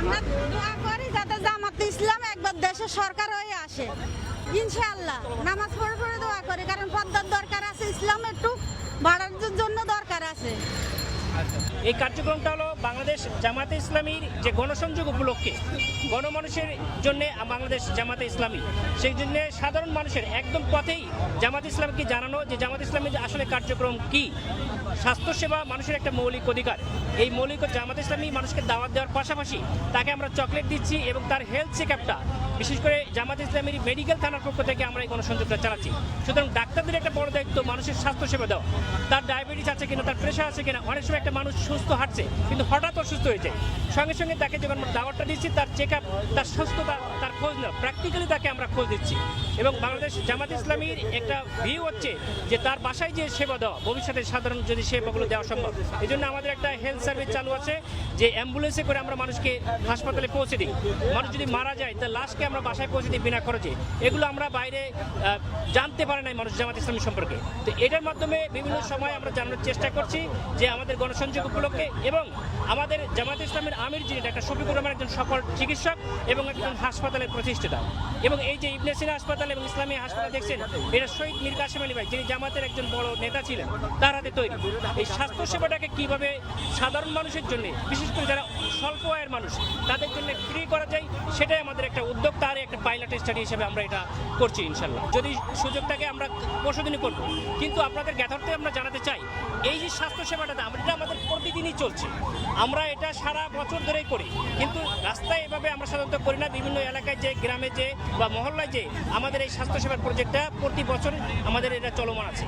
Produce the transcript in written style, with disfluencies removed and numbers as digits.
আমরা দোয়া করি যাতে জামাতে ইসলাম একবার দেশের সরকার হয়ে আসে ইনশাআল্লাহ। নামাজ পড়ে পড়ে দোয়া করি, কারণ পর্দার দরকার আছে, ইসলাম একটু বাড়ার জন্য দরকার আছে। এই কার্যক্রমটা হলো বাংলাদেশ জামাতে ইসলামীর যে গণসংযোগ উপলক্ষে গণমানুষের জন্য বাংলাদেশ জামাতে ইসলামী, সেই জন্য সাধারণ মানুষের একদম পথেই জামাত ইসলামকে জানানো যে জামাত ইসলামীর আসলে কার্যক্রম কি। স্বাস্থ্যসেবা মানুষের একটা মৌলিক অধিকার। এই মৌলিক জামাত ইসলামী মানুষকে দাওয়াত দেওয়ার পাশাপাশি তাকে আমরা চকলেট দিচ্ছি এবং তার হেলথ চেকআপটা বিশেষ করে জামাত ইসলামীর মেডিকেল থানার পক্ষ থেকে আমরা এই গণসংযোগটা চালাচ্ছি। সুতরাং ডাক্তারদের একটা বড় দায়িত্ব মানুষের স্বাস্থ্যসেবা দেওয়া। তার ডায়াবেটিস আছে কিনা, তার প্রেশার আছে কিনা, অনেক সময় একটা মানুষ সুস্থ হাঁটছে কিন্তু হঠাৎ অসুস্থ হয়ে যায়, সঙ্গে সঙ্গে তাকে যখন আমরা দাওয়াতটা দিচ্ছি তার চেকআপ, তার সুস্থতা, তার খোঁজ নেওয়া, প্র্যাকটিক্যালি তাকে আমরা খোঁজ দিচ্ছি। এবং বাংলাদেশ জামাত ইসলামীর একটা ভিউ হচ্ছে যে তার বাসায় যে সেবা দেওয়া, ভবিষ্যতে সাধারণ যদি সেবাগুলো দেওয়া সম্ভব। এই জন্য আমাদের একটা হেলথ সার্ভিস চালু আছে যে অ্যাম্বুলেন্সে করে আমরা মানুষকে হাসপাতালে পৌঁছে দিই। মানুষ যদি মারা যায় তার লাশকে আমরা বাসায় পৌঁছে দিই বিনা খরচে। এগুলো আমরা বাইরে জানতে পারে নাই মানুষ জামাত ইসলামী সম্পর্কে। তো এটার মাধ্যমে বিভিন্ন সময় আমরা জানানোর চেষ্টা করছি যে আমাদের গণসংযোগ উপলক্ষে এবং আমাদের জামাত ইসলামের আমির যিনি ডাক্তার শফিকুর রহমান একজন সফল চিকিৎসক এবং একজন হাসপাতালের প্রতিষ্ঠাতা। এবং এই যে ইবনে সিনা হাসপাতাল এবং ইসলামী হাসপাতাল দেখছেন, এটা শহীদ মীর কাসেম আলী ভাই যিনি জামাতের একজন বড় নেতা ছিলেন তার হাতে তৈরি। এই স্বাস্থ্যসেবাটাকে কীভাবে সাধারণ মানুষের জন্য, বিশেষ করে যারা স্বল্প আয়ের মানুষ তাদের জন্য ফ্রি করা যায়, সেটাই আমাদের একটা উদ্যোগ। তার একটা পাইলট স্টাডি হিসেবে আমরা এটা করছি ইনশাল্লাহ। যদি সুযোগটাকে আমরা পরশুদিনই করব, কিন্তু আপনাদের জ্ঞাতার্থে আমরা জানাতে চাই এই যে স্বাস্থ্যসেবাটা এটা আমাদের প্রতিদিনই চলছে। আমরা এটা সারা বছর ধরেই করি, কিন্তু রাস্তায় এভাবে আমরা সাধারণত করি না। বিভিন্ন এলাকায় যে, গ্রামে যে বা মহল্লায় যে আমাদের এই স্বাস্থ্যসেবার প্রজেক্টটা প্রতি বছর আমাদের এটা চলমান আছে।